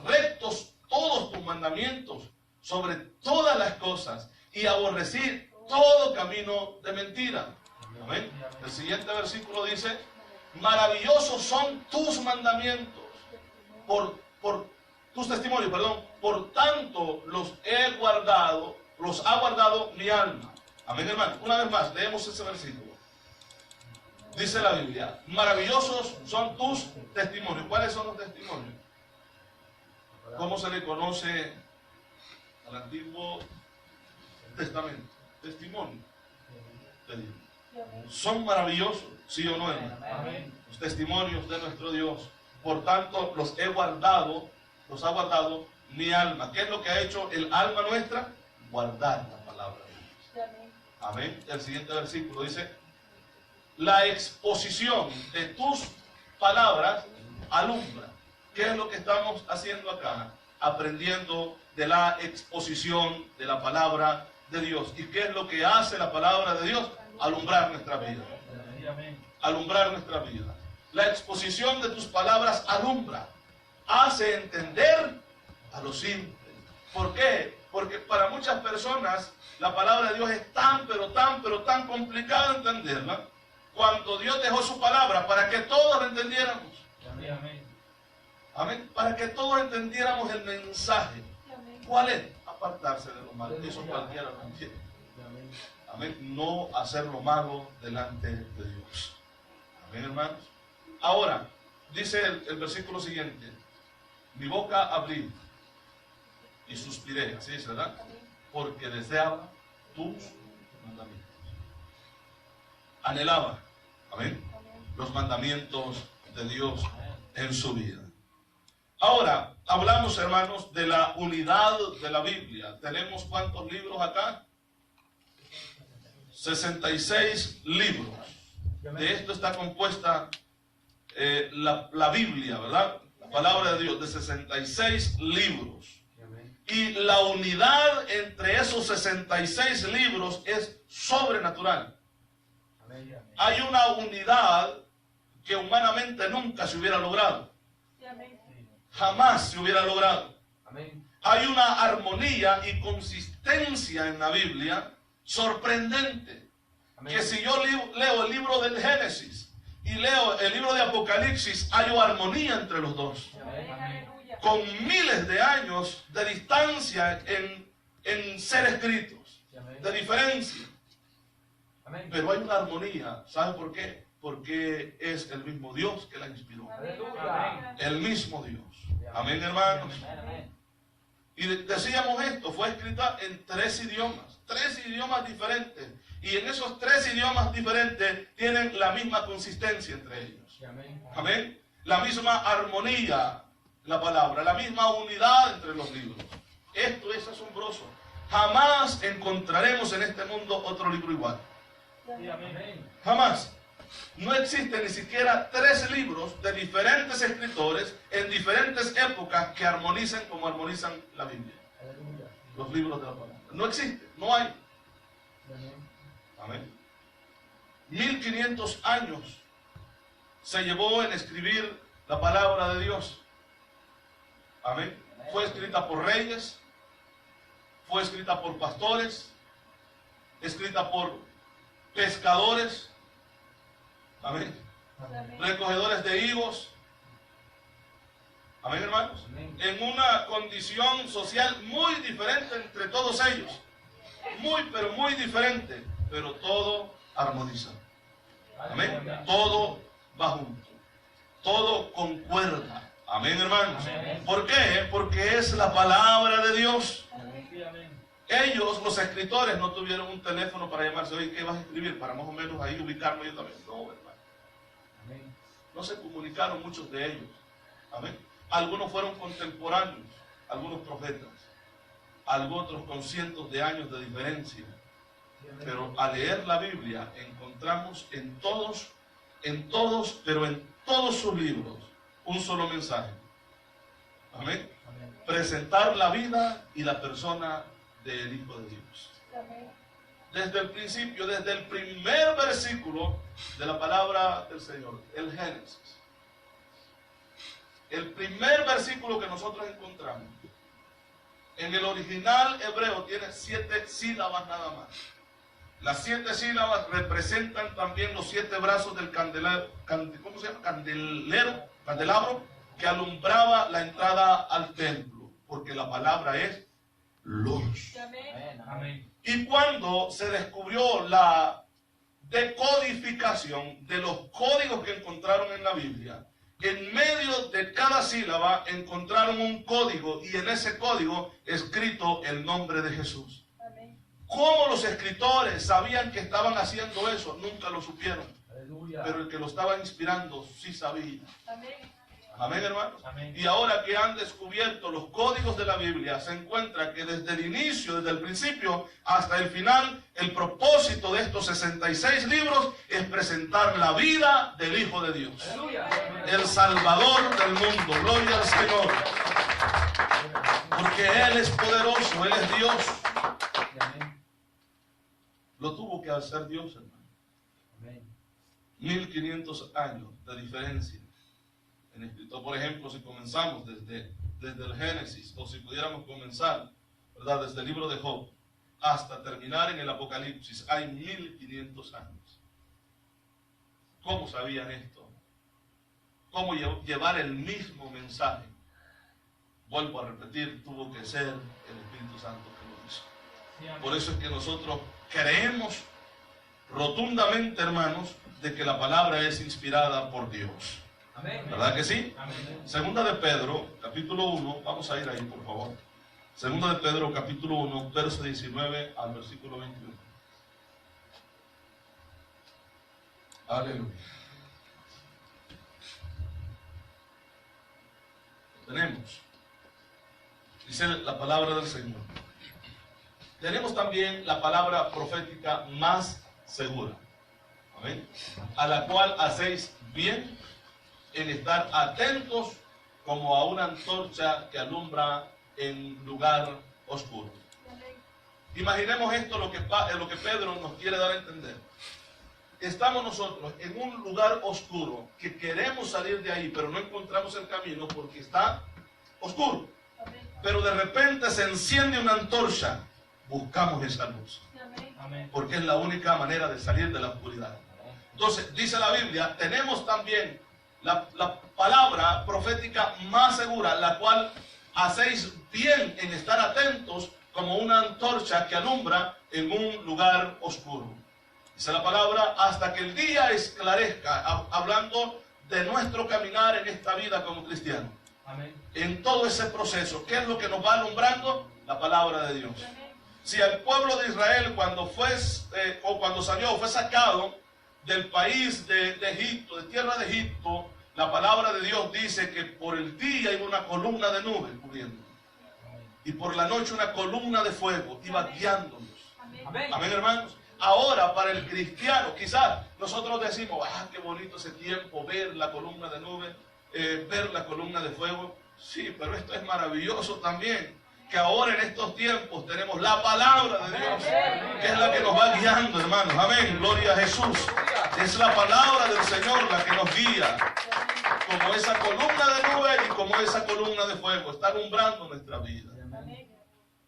rectos todos tus mandamientos sobre todas las cosas, y aborrecí todo camino de mentira. Amén. El siguiente versículo dice: maravillosos son tus mandamientos, por tus testimonios, perdón, por tanto los ha guardado mi alma. Amén, hermano. Una vez más, leemos ese versículo. Dice la Biblia: maravillosos son tus testimonios. ¿Cuáles son los testimonios? ¿Cómo se le conoce al Antiguo Testamento? Testimonio de Dios. Son maravillosos, ¿sí o no, hermano? Amén. Los testimonios de nuestro Dios. Por tanto, los ha guardado mi alma. ¿Qué es lo que ha hecho el alma nuestra? Guardar la palabra de Dios. Amén. Amén. El siguiente versículo dice: la exposición de tus palabras alumbra. ¿Qué es lo que estamos haciendo acá? Aprendiendo de la exposición de la palabra de Dios. ¿Y qué es lo que hace la palabra de Dios? Alumbrar nuestra vida. Amén. Alumbrar nuestra vida. La exposición de tus palabras alumbra, hace entender a los simples. ¿Por qué? Porque para muchas personas la palabra de Dios es tan complicada entenderla, cuando Dios dejó su palabra para que todos la entendiéramos. Amén. Amén. Para que todos entendiéramos el mensaje. Amén. ¿Cuál es? Apartarse de lo malo. Eso cualquiera lo entiende. Amén. Amén. No hacer lo malo delante de Dios. Amén, hermanos. Ahora, dice el versículo siguiente: mi boca abrí y suspiré, así dice, ¿verdad? Porque deseaba tus mandamientos. Anhelaba, amén, los mandamientos de Dios en su vida. Ahora, hablamos, hermanos, de la unidad de la Biblia. ¿Tenemos cuántos libros acá? 66 libros. De esto está compuesta la Biblia, ¿verdad? La palabra de Dios, de 66 libros. Y la unidad entre esos 66 libros es sobrenatural. Hay una unidad que humanamente nunca se hubiera logrado. Jamás se hubiera logrado. Hay una armonía y consistencia en la Biblia sorprendente. Que si yo leo el libro del Génesis y leo el libro de Apocalipsis, hay armonía entre los dos. Con miles de años de distancia en ser escritos, de diferencia. Pero hay una armonía. ¿Sabe por qué? Porque es el mismo Dios que la inspiró. El mismo Dios. Amén, hermanos. Y decíamos esto, fue escrita en 3 idiomas diferentes. Y en esos 3 idiomas diferentes tienen la misma consistencia entre ellos. Amén. La misma armonía, la palabra, la misma unidad entre los libros. Esto es asombroso. Jamás encontraremos en este mundo otro libro igual. Jamás. no existen ni siquiera 3 libros de diferentes escritores en diferentes épocas que armonicen como armonizan la Biblia. Aleluya. Los libros de la palabra. No existe, no hay. Amén. Amén. 1500 años se llevó en escribir la palabra de Dios. Amén. Fue escrita por reyes, fue escrita por pastores, escrita por pescadores, amén, recogedores de higos, amén, hermanos, en una condición social muy diferente entre todos ellos, pero muy diferente, pero todo armoniza, amén, todo va junto, todo concuerda. Amén, hermanos. Amén. ¿Por qué? Porque es la palabra de Dios. Sí, amén. Ellos, los escritores, no tuvieron un teléfono para llamarse, oye, ¿qué vas a escribir? Para más o menos ahí ubicarme yo también. No, hermano. Amén. No se comunicaron muchos de ellos. Amén. Algunos fueron contemporáneos, algunos profetas, algunos otros con cientos de años de diferencia. Pero al leer la Biblia encontramos en todos sus libros, un solo mensaje. Amén. Amén. Presentar la vida y la persona del Hijo de Dios. Amén. Desde el principio, desde el primer versículo de la palabra del Señor, el Génesis. El primer versículo que nosotros encontramos en el original hebreo tiene 7 sílabas nada más. Las 7 sílabas representan también los 7 brazos del candelabro, candelabro que alumbraba la entrada al templo, porque la palabra es luz. Amén. Amén. Y cuando se descubrió la decodificación de los códigos que encontraron en la Biblia, en medio de cada sílaba encontraron un código y en ese código escrito el nombre de Jesús. Amén. ¿Cómo los escritores sabían que estaban haciendo eso? Nunca lo supieron. Aleluya. Pero el que lo estaba inspirando sí sabía. Amén. Amén, hermanos. Amén. Y ahora que han descubierto los códigos de la Biblia, se encuentra que desde el inicio, desde el principio hasta el final, el propósito de estos 66 libros es presentar la vida del Hijo de Dios, Aleluya. el Salvador del mundo. Gloria al Señor. Porque Él es poderoso, Él es Dios. Amén. Lo tuvo que hacer Dios, hermano. Amén. 1500 años de diferencia. En escrito, por ejemplo, si comenzamos desde el Génesis, o si pudiéramos comenzar, ¿verdad?, desde el libro de Job hasta terminar en el Apocalipsis, hay 1500 años. ¿Cómo sabían esto? ¿Cómo llevar el mismo mensaje? Vuelvo a repetir, tuvo que ser el Espíritu Santo que lo hizo. Sí, amén. Por eso es que nosotros creemos rotundamente, hermanos, de que la palabra es inspirada por Dios. Amén. ¿Verdad que sí? Amén. Segunda de Pedro, capítulo 1, vamos a ir ahí, por favor. Segunda de Pedro, capítulo 1, verso 19 al versículo 21. Aleluya. Lo tenemos. Dice la palabra del Señor. Tenemos también la palabra profética más segura. Amén. A la cual hacéis bien en estar atentos como a una antorcha que alumbra en lugar oscuro. Amén. Imaginemos esto, lo que Pedro nos quiere dar a entender. Estamos nosotros en un lugar oscuro que queremos salir de ahí, pero no encontramos el camino porque está oscuro. Amén. Pero de repente se enciende una antorcha, buscamos esa luz, Amén. Amén. porque es la única manera de salir de la oscuridad. Entonces, dice la Biblia, tenemos también la palabra profética más segura, la cual hacéis bien en estar atentos como una antorcha que alumbra en un lugar oscuro. Dice la palabra, hasta que el día esclarezca, hablando de nuestro caminar en esta vida como cristianos. Amén. En todo ese proceso, ¿qué es lo que nos va alumbrando? La palabra de Dios. Amén. Si al pueblo de Israel cuando salió, fue sacado del país de Egipto, de tierra de Egipto, la palabra de Dios dice que por el día iba una columna de nube cubriendo, y por la noche una columna de fuego iba guiándolos. Amén. Amén. Amén, hermanos. ahora para el cristiano, quizás nosotros decimos, qué bonito ese tiempo, ver la columna de nube, ver la columna de fuego. Sí, pero esto es maravilloso también, que ahora en estos tiempos tenemos la palabra de Dios, que es la que nos va guiando, hermanos. Amén, gloria a Jesús. Es la palabra del Señor la que nos guía, como esa columna de nube y como esa columna de fuego, está alumbrando nuestra vida,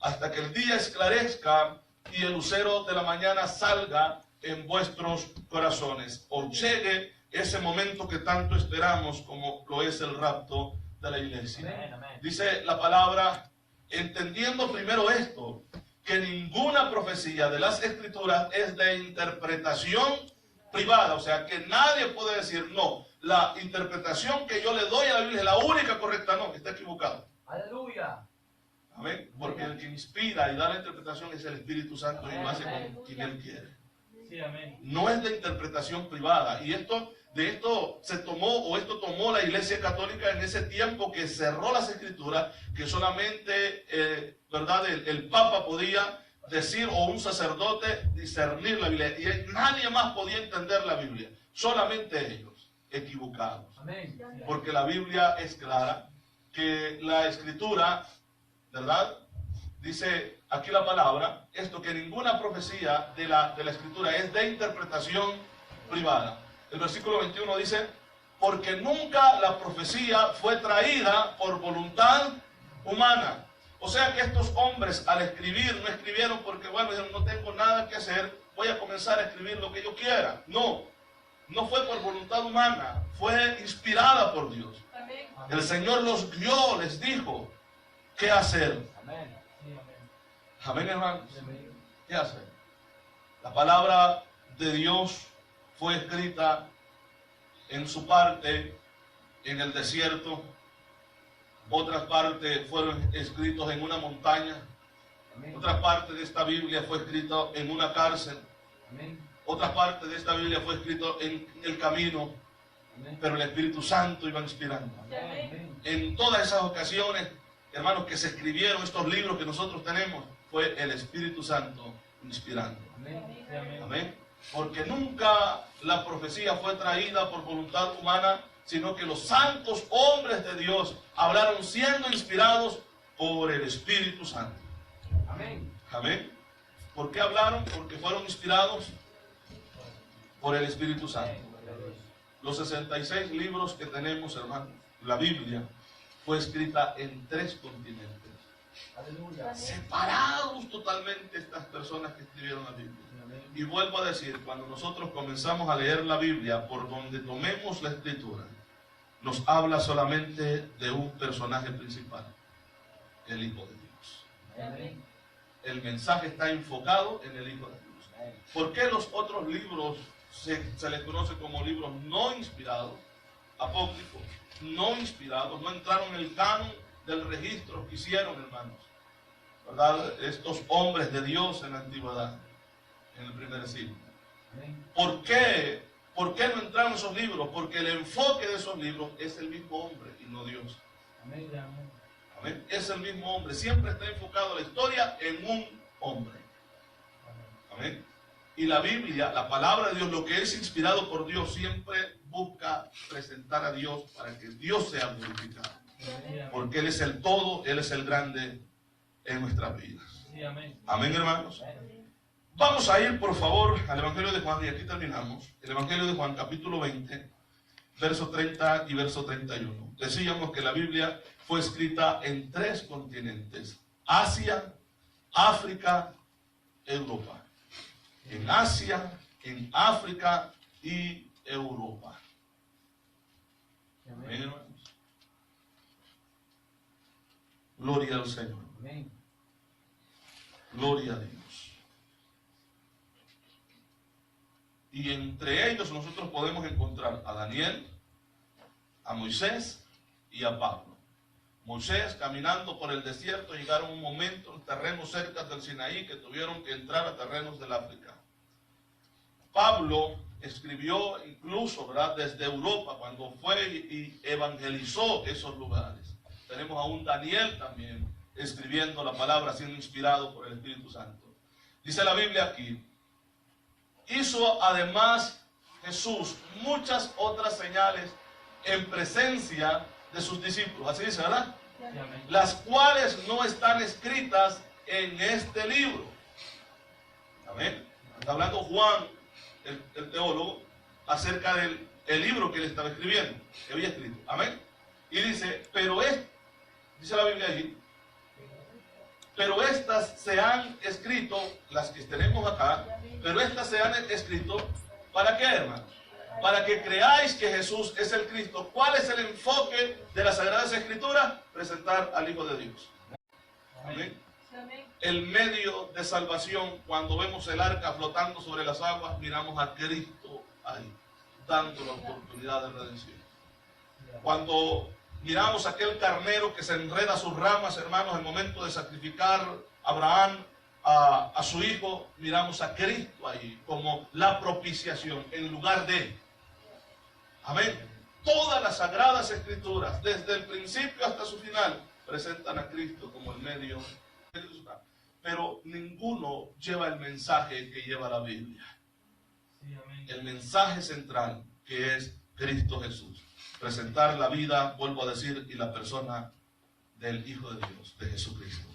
hasta que el día esclarezca y el lucero de la mañana salga en vuestros corazones, o llegue ese momento que tanto esperamos, como lo es el rapto de la iglesia. Dice la palabra, entendiendo primero esto, que ninguna profecía de las Escrituras es de interpretación privada, o sea, que nadie puede decir, no, la interpretación que yo le doy a la Biblia es la única correcta. No, está equivocado. Aleluya. Amén. Porque el que inspira y da la interpretación es el Espíritu Santo, y lo hace con quien Él quiere. Sí, amén. No es de interpretación privada. Y esto tomó la Iglesia Católica en ese tiempo que cerró las Escrituras, que solamente, ¿verdad? El Papa podía decir, o un sacerdote discernir la Biblia, y nadie más podía entender la Biblia, solamente ellos, equivocados. Amén. Porque la Biblia es clara, que la Escritura, ¿verdad? Dice aquí la palabra, esto, que ninguna profecía de la Escritura es de interpretación privada. El versículo 21 dice, porque nunca la profecía fue traída por voluntad humana. O sea que estos hombres al escribir no escribieron porque, bueno, yo no tengo nada que hacer, voy a comenzar a escribir lo que yo quiera. No, no fue por voluntad humana, fue inspirada por Dios. Amén. El Señor los guió, les dijo qué hacer. Amén. Sí, amén. Amén, hermanos. Amén. ¿Qué hacer? La palabra de Dios fue escrita en su parte en el desierto. Otras partes fueron escritas en una montaña. Amén. Otra parte de esta Biblia fue escrita en una cárcel. Amén. Otra parte de esta Biblia fue escrita en el camino. Amén. Pero el Espíritu Santo iba inspirando. Amén. En todas esas ocasiones, hermanos, que se escribieron estos libros que nosotros tenemos, fue el Espíritu Santo inspirando. Amén. Sí, amén. Amén. Porque nunca la profecía fue traída por voluntad humana, sino que los santos hombres de Dios hablaron siendo inspirados por el Espíritu Santo. Amén. Amén. ¿Por qué hablaron? Porque fueron inspirados por el Espíritu Santo. Los 66 libros que tenemos, hermanos, la Biblia fue escrita en 3 continentes. Aleluya. Separados totalmente estas personas que escribieron la Biblia. Y vuelvo a decir, cuando nosotros comenzamos a leer la Biblia, por donde tomemos la Escritura, nos habla solamente de un personaje principal, el Hijo de Dios. Amén. El mensaje está enfocado en el Hijo de Dios. ¿Por qué los otros libros se les conoce como libros no inspirados, apócrifos, no inspirados, no entraron en el canon del registro que hicieron, hermanos, ¿verdad? Estos hombres de Dios en la antigüedad, en el primer siglo? Amén. ¿Por qué? ¿Por qué no entraron esos libros? Porque el enfoque de esos libros es el mismo hombre y no Dios. Amén. Amén. Amén. Es el mismo hombre. Siempre está enfocado la historia en un hombre. Amén. Y la Biblia, la palabra de Dios, lo que es inspirado por Dios, siempre busca presentar a Dios para que Dios sea glorificado. Amén. Porque Él es el todo, Él es el grande en nuestras vidas. Sí, amén. Amén, hermanos. Amén. Vamos a ir, por favor, al Evangelio de Juan, y aquí terminamos. El Evangelio de Juan, capítulo 20, verso 30 y verso 31. Decíamos que la Biblia fue escrita en 3 continentes: Asia, África, Europa. En Asia, en África y Europa. Amén, Amén. hermanos. Gloria al Señor. Amén. Gloria a Dios. Y entre ellos nosotros podemos encontrar a Daniel, a Moisés y a Pablo. Moisés, caminando por el desierto, llegaron un momento en terrenos cerca del Sinaí que tuvieron que entrar a terrenos del África. Pablo escribió incluso, ¿verdad?, desde Europa, cuando fue y evangelizó esos lugares. Tenemos a un Daniel también escribiendo la palabra, siendo inspirado por el Espíritu Santo. Dice la Biblia aquí hizo además Jesús muchas otras señales en presencia de sus discípulos. Así dice, ¿verdad? Las cuales no están escritas en este libro. Amén. Está hablando Juan, el teólogo, acerca del libro que él estaba escribiendo, que había escrito. Amén. Y dice, dice la Biblia allí, pero estas se han escrito, las que tenemos acá, pero estas se han escrito, ¿para qué, hermano? Para que creáis que Jesús es el Cristo. ¿Cuál es el enfoque de las Sagradas Escrituras? Presentar al Hijo de Dios. Amén. El medio de salvación, cuando vemos el arca flotando sobre las aguas, miramos a Cristo ahí, dando la oportunidad de redención. Cuando miramos aquel carnero que se enreda sus ramas, hermanos, en el momento de sacrificar a Abraham a su hijo, miramos a Cristo ahí como la propiciación en lugar de él. Amén. Todas las Sagradas Escrituras, desde el principio hasta su final, presentan a Cristo como el medio. Pero ninguno lleva el mensaje que lleva la Biblia. El mensaje central, que es Cristo Jesús. Presentar la vida, vuelvo a decir, y la persona del Hijo de Dios, de Jesucristo.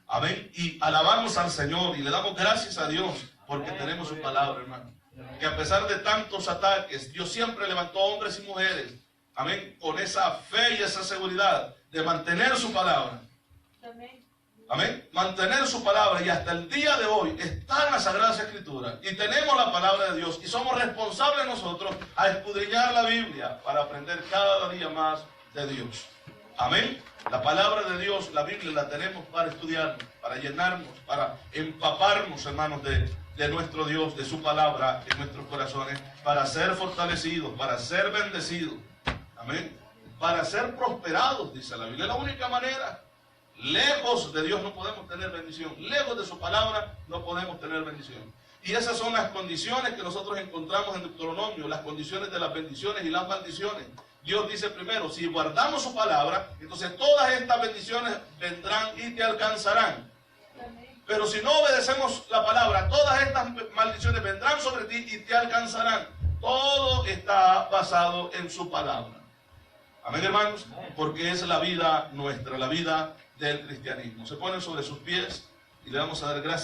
Amén. Y alabamos al Señor y le damos gracias a Dios porque tenemos su palabra, hermano. Que a pesar de tantos ataques, Dios siempre levantó hombres y mujeres, amén, con esa fe y esa seguridad de mantener su palabra. Amén. Mantener su palabra, y hasta el día de hoy están las Sagradas Escrituras y tenemos la palabra de Dios y somos responsables nosotros a escudriñar la Biblia para aprender cada día más de Dios. Amén. La palabra de Dios, la Biblia, la tenemos para estudiarnos, para llenarnos, para empaparnos, hermanos, de nuestro Dios, de su palabra en nuestros corazones, para ser fortalecidos, para ser bendecidos. Amén. Para ser prosperados, dice la Biblia. Es la única manera. Lejos de Dios no podemos tener bendición. Lejos de su palabra no podemos tener bendición. Y esas son las condiciones que nosotros encontramos en Deuteronomio, las condiciones de las bendiciones y las maldiciones. Dios dice primero, si guardamos su palabra, entonces todas estas bendiciones vendrán y te alcanzarán. Pero si no obedecemos la palabra, todas estas maldiciones vendrán sobre ti y te alcanzarán. Todo está basado en su palabra. Amén, hermanos, porque es la vida nuestra, la vida del cristianismo. Se ponen sobre sus pies y le vamos a dar gracias.